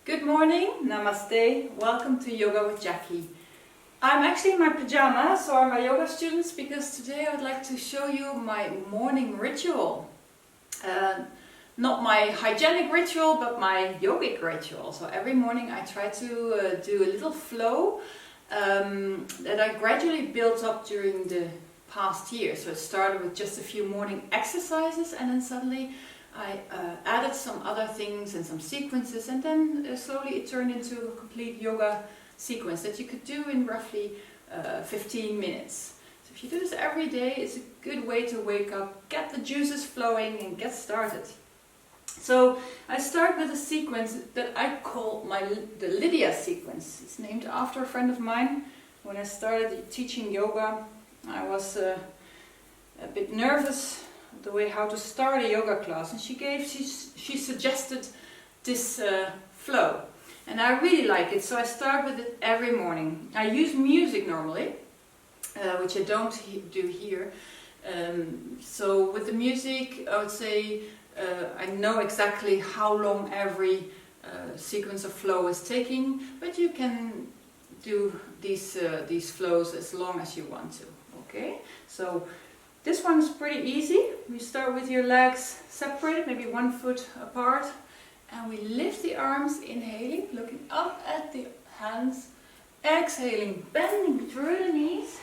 Good morning, Namaste, welcome to Yoga with Jackie. I'm actually in my pajamas, so are my yoga students, because today I would like to show you my morning ritual. Not my hygienic ritual, but my yogic ritual. So every morning I try to do a little flow that I gradually built up during the past year. So it started with just a few morning exercises, and then suddenly I added some other things and some sequences, and then slowly it turned into a complete yoga sequence that you could do in roughly 15 minutes. So if you do this every day, it's a good way to wake up, get the juices flowing and get started. So I start with a sequence that I call the Lydia sequence. It's named after a friend of mine. When I started teaching yoga, I was a bit nervous the way how to start a yoga class, and she suggested this flow, and I really like it, so I start with it every morning. I use music normally, which I don't do here. So with the music, I would say I know exactly how long every sequence of flow is taking, but you can do these flows as long as you want to. Okay, so this one is pretty easy. We start with your legs separated, maybe 1 foot apart, and we lift the arms, inhaling, looking up at the hands, exhaling, bending through the knees,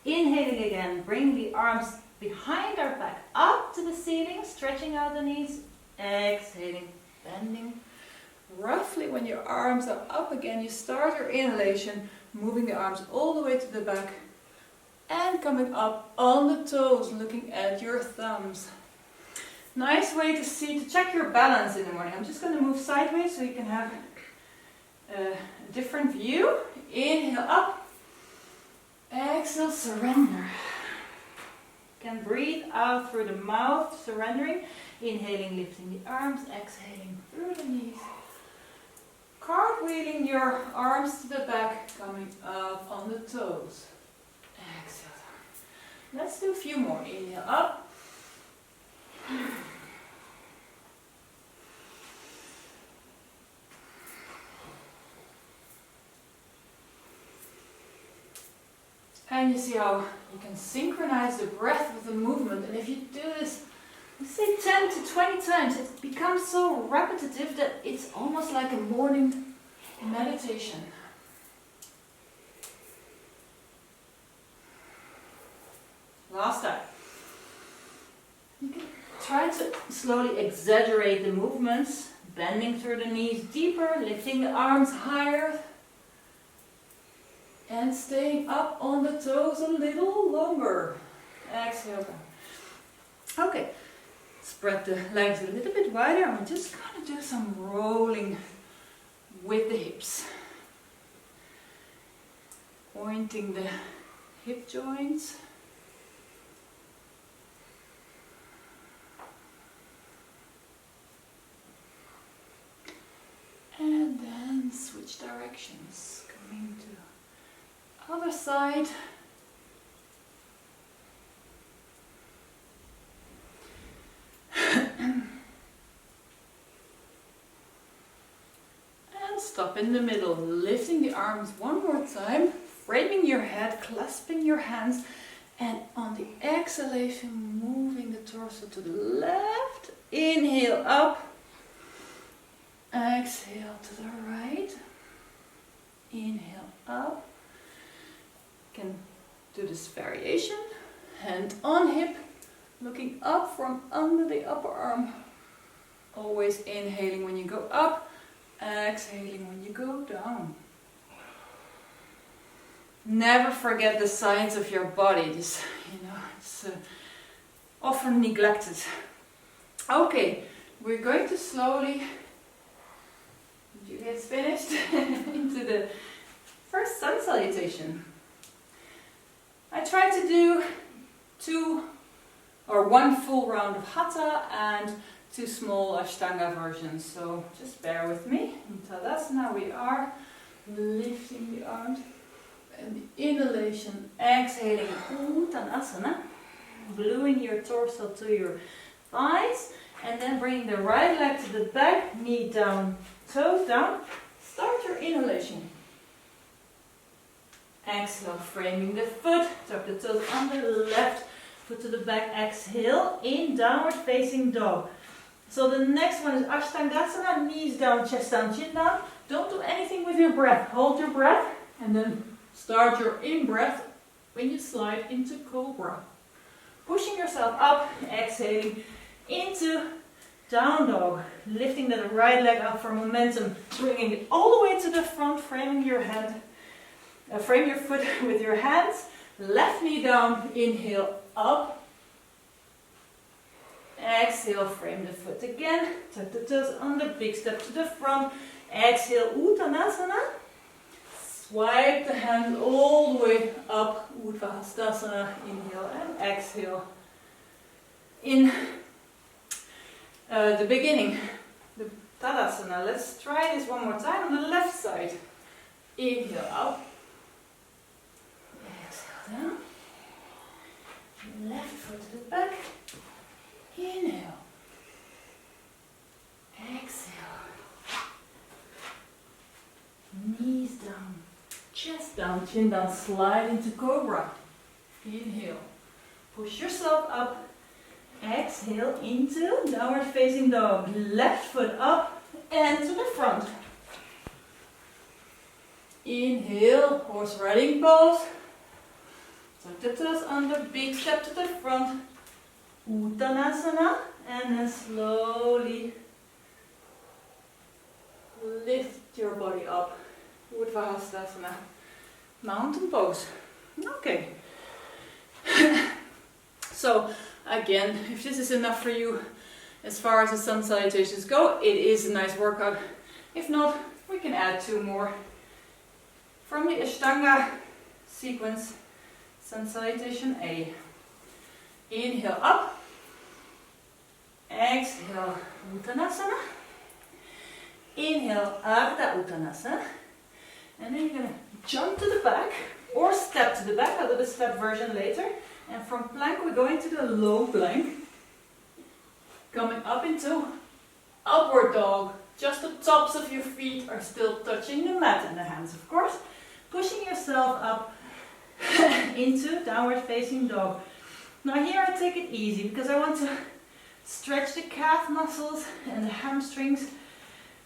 inhaling again, bring the arms behind our back up to the ceiling, stretching out the knees, exhaling, bending. Roughly when your arms are up again, you start your inhalation, moving the arms all the way to the back, and coming up on the toes, looking at your thumbs. Nice way to check your balance in the morning. I'm just going to move sideways so you can have a different view. Inhale up, exhale, surrender. You can breathe out through the mouth, surrendering. Inhaling, lifting the arms, exhaling through the knees. Cartwheeling your arms to the back, coming up on the toes. Exhale. Let's do a few more. Inhale up. And you see how you can synchronize the breath with the movement. And if you do this, let's say 10 to 20 times, it becomes so repetitive that it's almost like a morning meditation. Last time. You can try to slowly exaggerate the movements, bending through the knees deeper, lifting the arms higher, and staying up on the toes a little longer. Exhale. Okay, spread the legs a little bit wider, and we're just going to do some rolling with the hips. Pointing the hip joints. And then switch directions, coming to other side. And stop in the middle, lifting the arms one more time, framing your head, clasping your hands, and on the exhalation, moving the torso to the left. Inhale up. Exhale to the right. Inhale up. You can do this variation. Hand on hip, looking up from under the upper arm. Always inhaling when you go up, exhaling when you go down. Never forget the sides of your body. This, it's often neglected. Okay, we're going to slowly, you get finished, into the first sun salutation. I try to do 1 full round of hatha and 2 small ashtanga versions. So just bear with me. In Tadasana we are lifting the arms, and the inhalation, exhaling Uttanasana, gluing your torso to your thighs, and then bringing the right leg to the back, knee down toes down. Start your inhalation. Exhale, framing the foot. Tuck the toes under, left foot to the back. Exhale, in downward facing dog. So the next one is Ashtangasana, knees down, chest down, chin down. Don't do anything with your breath. Hold your breath and then start your in-breath when you slide into Cobra. Pushing yourself up, exhaling into down dog. Lifting that right leg up for momentum, bringing it all the way to the front, framing your hand. Frame your foot with your hands. Left knee down, inhale up. Exhale, frame the foot again. Tuck the toes under, big step to the front. Exhale, Uttanasana. Swipe the hands all the way up, Uttanasana. Inhale and exhale. In the beginning, the Tadasana. Let's try this one more time on the left side. Inhale up. Exhale down. Left foot to the back. Inhale. Exhale. Knees down. Chest down, chin down. Slide into Cobra. Inhale. Push yourself up. Exhale into downward facing dog. Left foot up and to the front. Inhale, horse riding pose. Tuck the toes under, big step to the front. Uttanasana, and then slowly lift your body up. Urdhva mountain pose. Okay. So again, if this is enough for you as far as the sun salutations go, it is a nice workout. If not, we can add 2 more. From the Ashtanga sequence, sun salutation A. Inhale up. Exhale, Uttanasana. Inhale, Ardha Uttanasana. And then you're going to jump to the back or step to the back. I'll do the step version later. And from plank, we're going to the low plank. Coming up into upward dog. Just the tops of your feet are still touching the mat and the hands, of course. Pushing yourself up into downward facing dog. Now here I take it easy because I want to stretch the calf muscles and the hamstrings.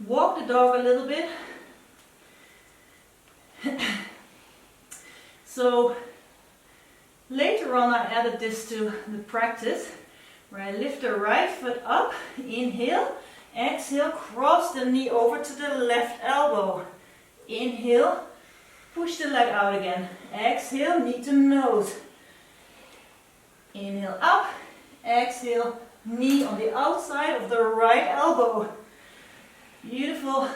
Walk the dog a little bit. So later on I added this to the practice where I lift the right foot up, inhale, exhale, cross the knee over to the left elbow. Inhale, push the leg out again. Exhale, knee to nose. Inhale up, exhale, knee on the outside of the right elbow. Beautiful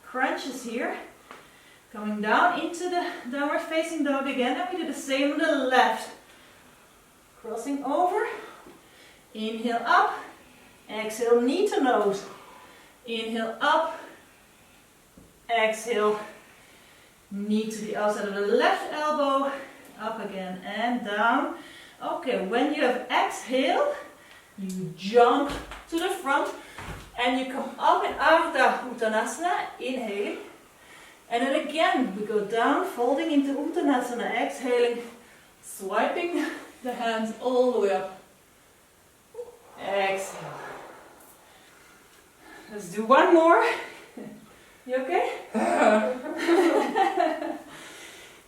crunches here. Coming down into the downward facing dog again, and we do the same on the left. Crossing over, inhale up, exhale, knee to nose. Inhale up, exhale, knee to the outside of the left elbow, up again and down. Okay, when you have exhaled, you jump to the front and you come up in Ardha Uttanasana, inhaling. And then again, we go down, folding into Uttanasana, exhaling, swiping the hands all the way up. Exhale. Let's do one more. You okay?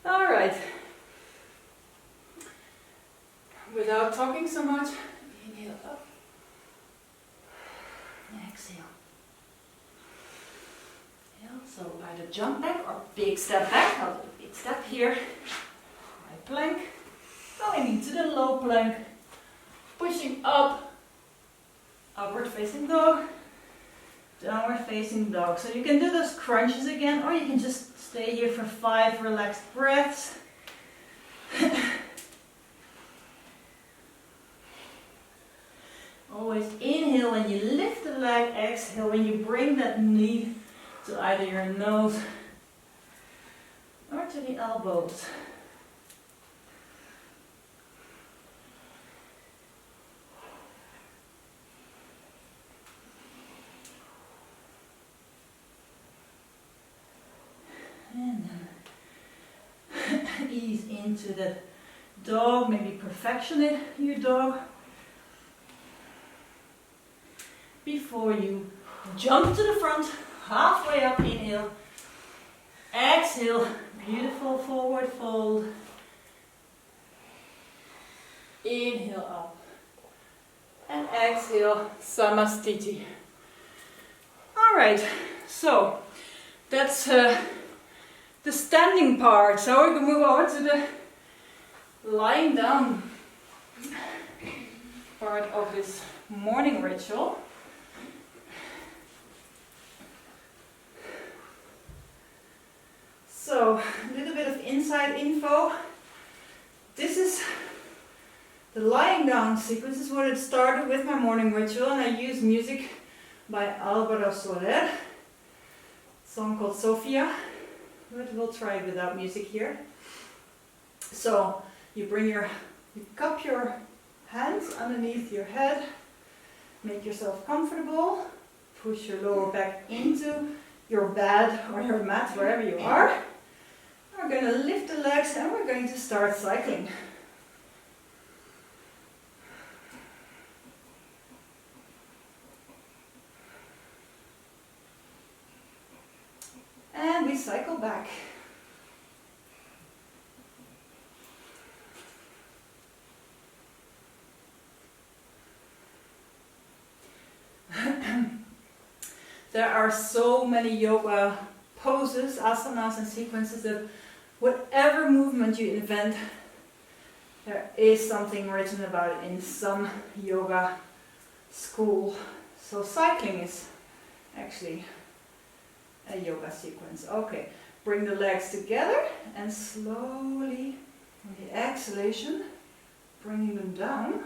All right. Without talking so much, inhale up. Exhale. So either jump back or big step back. I'll do a big step here. Right plank. Going into the low plank. Pushing up. Upward facing dog. Downward facing dog. So you can do those crunches again, or you can just stay here for 5 relaxed breaths. Always inhale when you lift the leg, exhale when you bring that knee to either your nose or to the elbows. And then ease into that dog, maybe perfectionate your dog. Before you jump to the front, halfway up, inhale. Exhale, beautiful forward fold. Inhale up. And exhale, samastiti. Alright, so that's the standing part. So we're going to move over to the lying down part of this morning ritual. So, a little bit of inside info. This is the lying down sequence. This is what it started with my morning ritual, and I use music by Álvaro Soler, a song called Sofia, but we'll try it without music here. So, you cup your hands underneath your head, make yourself comfortable, push your lower back into your bed or your mat, wherever you are. We're going to lift the legs and we're going to start cycling. And we cycle back. There are so many yoga poses, asanas and sequences that whatever movement you invent, there is something written about it in some yoga school. So cycling is actually a yoga sequence. Okay, bring the legs together and slowly, on the exhalation, bringing them down.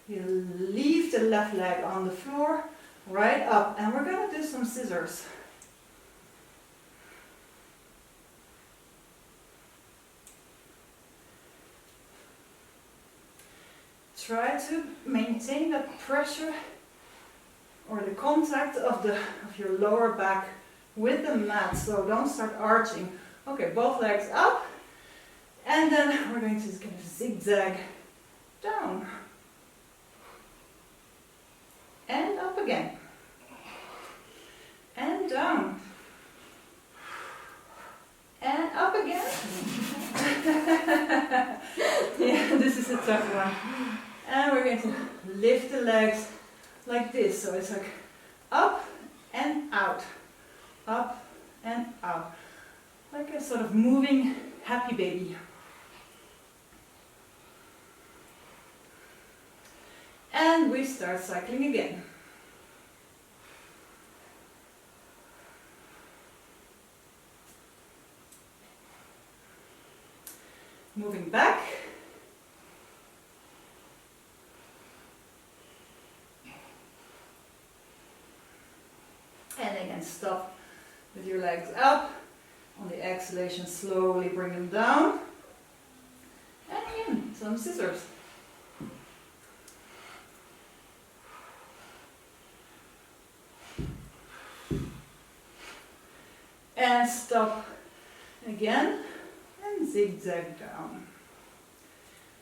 You leave the left leg on the floor, right up, and we're going to do some scissors. Try to maintain that pressure or the contact of your lower back with the mat, so don't start arching. Okay, both legs up, and then we're going to kind of zigzag down and up again and down and up again. Yeah, this is a tough one. And we're going to lift the legs like this, so it's like up and out, up and out, like a sort of moving happy baby. And we start cycling again. Moving back. And again, stop with your legs up. On the exhalation, slowly bring them down. And again, some scissors. And stop again and zigzag down.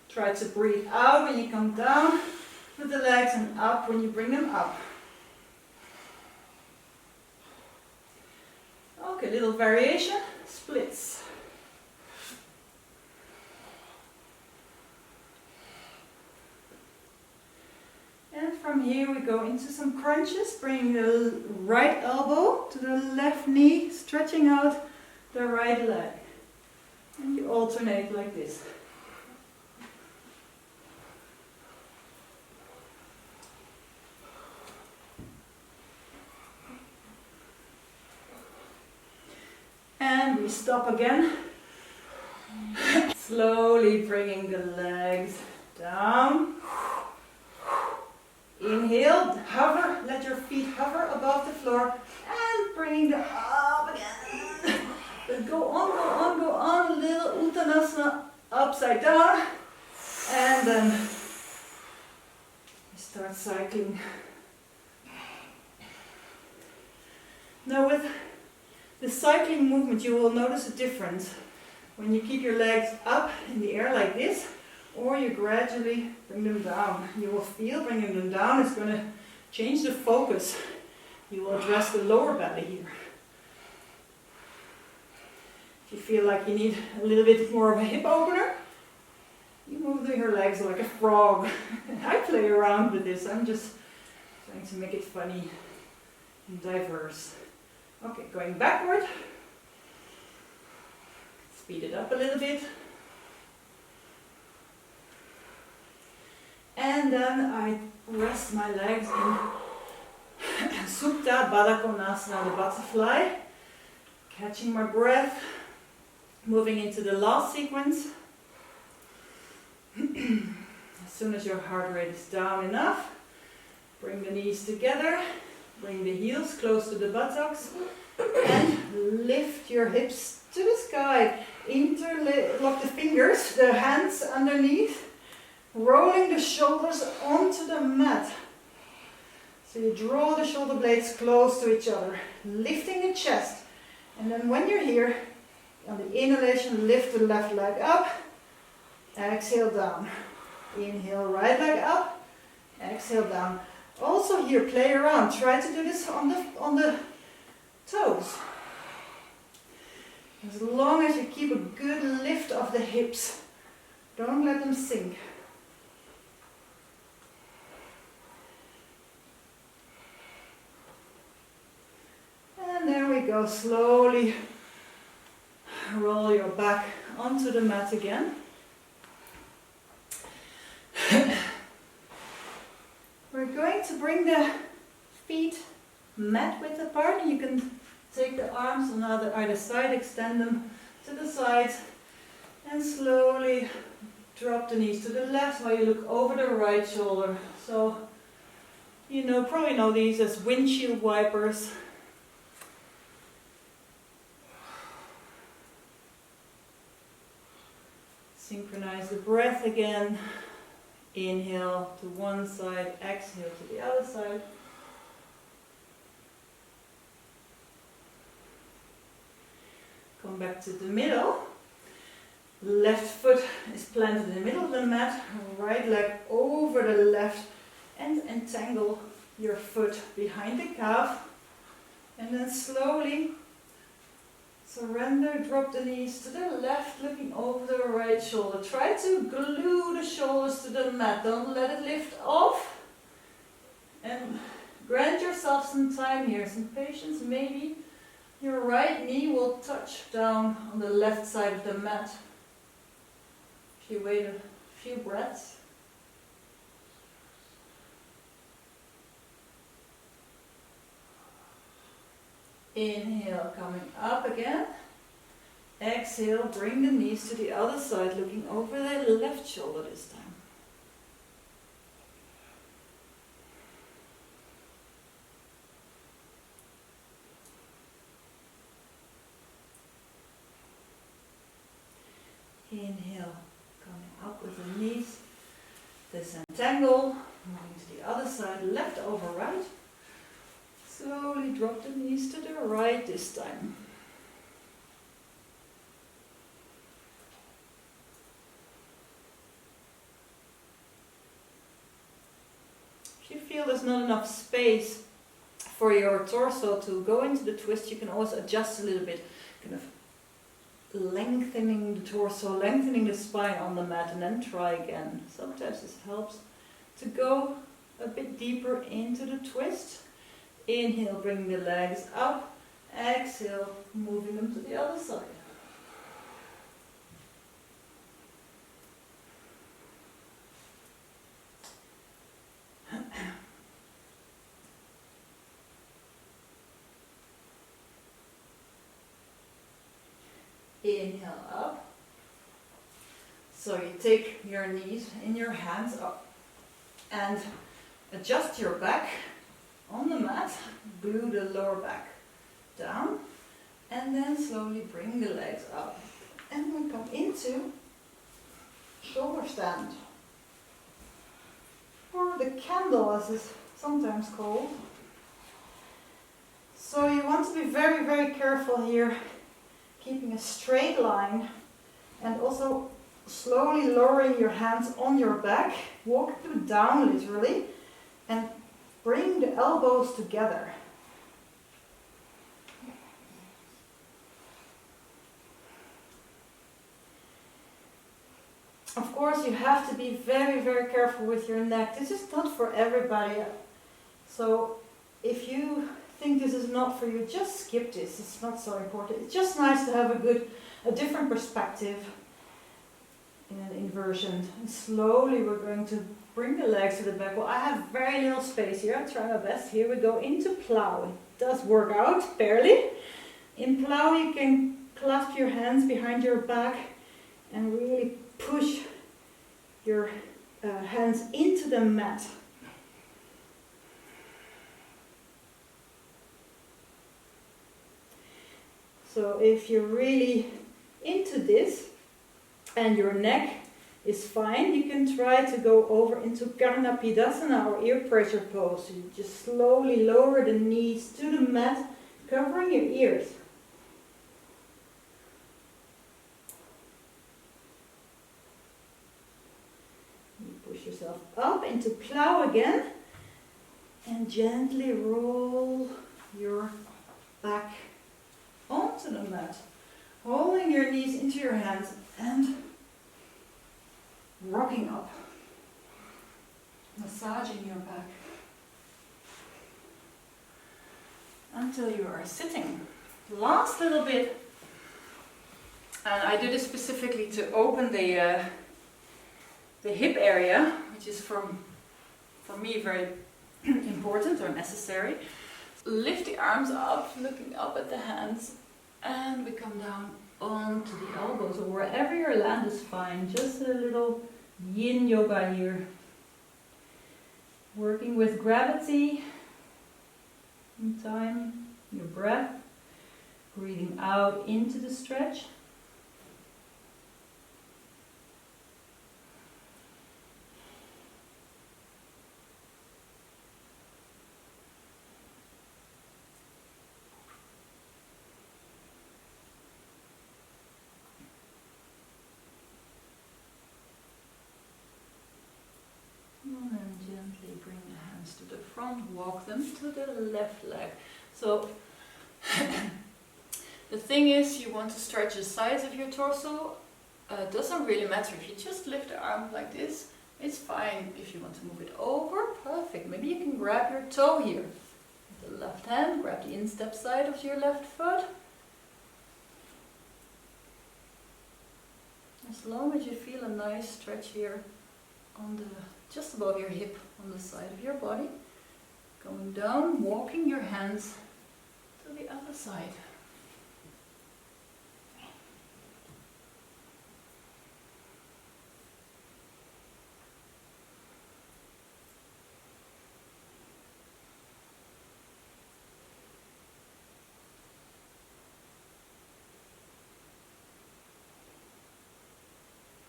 Try to breathe out when you come down with the legs and up when you bring them up. Okay, little variation, splits. And from here we go into some crunches, bringing the right elbow to the left knee, stretching out the right leg. And you alternate like this. And we stop again. Slowly bringing the legs down. Inhale, hover, let your feet hover above the floor, and bringing them up again. But go on, a little Uttanasana upside down, and then we start cycling. Now with the the cycling movement, you will notice a difference when you keep your legs up in the air like this, or you gradually bring them down. You will feel bringing them down is going to change the focus. You will address the lower belly here. If you feel like you need a little bit more of a hip opener, you move your legs like a frog. I play around with this. I'm just trying to make it funny and diverse. Okay, going backward. Speed it up a little bit. And then I rest my legs in Supta Baddha Konasana, the butterfly. Catching my breath. Moving into the last sequence. As soon as your heart rate is down enough, bring the knees together. Bring the heels close to the buttocks. And lift your hips to the sky. Interlock the fingers, the hands underneath. Rolling the shoulders onto the mat. So you draw the shoulder blades close to each other. Lifting the chest. And then when you're here, on the inhalation, lift the left leg up. Exhale down. Inhale, right leg up. Exhale down. Also here, play around. Try to do this on the toes. As long as you keep a good lift of the hips. Don't let them sink. And there we go. Slowly roll your back onto the mat again. We're going to bring the feet mat width apart. You can take the arms on either side, extend them to the sides, and slowly drop the knees to the left while you look over the right shoulder. So, probably know these as windshield wipers. Synchronize the breath again. Inhale to one side, exhale to the other side. Come back to the middle. Left foot is planted in the middle of the mat. Right leg over the left and entangle your foot behind the calf. And then slowly surrender, drop the knees to the left, looking over the right shoulder. Try to glue the shoulders to the mat. Don't let it lift off. And grant yourself some time here, some patience. Maybe your right knee will touch down on the left side of the mat. If you wait a few breaths. Inhale, coming up again. Exhale, bring the knees to the other side, looking over the left shoulder this time. Inhale, coming up with the knees. Disentangle, moving to the other side, left over right. Slowly drop the knees to the right this time. If you feel there's not enough space for your torso to go into the twist, you can always adjust a little bit, kind of lengthening the torso, lengthening the spine on the mat, and then try again. Sometimes this helps to go a bit deeper into the twist. Inhale, bring the legs up. Exhale, moving them to the other side. Inhale up. So you take your knees in your hands up and adjust your back on the mat, glue the lower back down, and then slowly bring the legs up. And we come into shoulder stand, or the candle as it's sometimes called. So you want to be very, very very careful here, keeping a straight line and also slowly lowering your hands on your back. Walk them down literally and bring the elbows together. Of course, you have to be very, very careful with your neck. This is not for everybody. So if you think this is not for you, just skip this. It's not so important. It's just nice to have a different perspective in an inversion. And slowly we're going to bring the legs to the back. Well, I have very little space here. I'll try my best. Here we go into plow. It does work out, barely. In plow you can clasp your hands behind your back and really push your hands into the mat. So if you're really into this and your neck is fine, you can try to go over into Karnapidasana or ear pressure pose. So you just slowly lower the knees to the mat, covering your ears. Push yourself up into plow again and gently roll your back onto the mat, holding your knees into your hands and rocking up, massaging your back until you are sitting. Last little bit, and I do this specifically to open the hip area, which is for me very important or necessary. Lift the arms up, looking up at the hands, and we come down onto the elbows, or wherever your land is fine. Just a little yin yoga here. Working with gravity in time, your breath, breathing out into the stretch. And then gently bring the hands to the front, walk them to the left leg. So the thing is, you want to stretch the sides of your torso. It doesn't really matter if you just lift the arm like this. It's fine. If you want to move it over, perfect. Maybe you can grab your toe here. With the left hand, grab the instep side of your left foot. As long as you feel a nice stretch here on the just above your hip on the side of your body. Going down, walking your hands to the other side.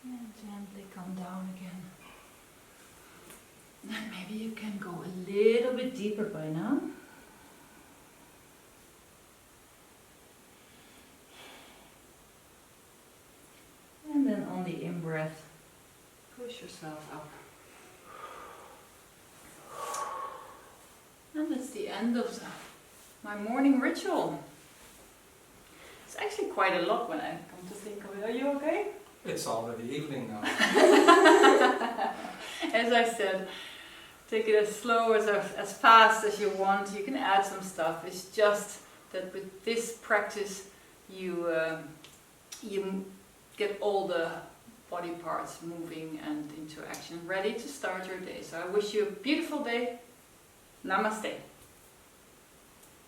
And gently come down again. And maybe you can go a little bit deeper by now. And then on the in-breath, push yourself up. And that's the end of my morning ritual. It's actually quite a lot when I come to think of it. Are you okay? It's already evening now. As I said, take it as slow as fast as you want. You can add some stuff. It's just that with this practice, you get all the body parts moving and into action, ready to start your day. So I wish you a beautiful day. Namaste.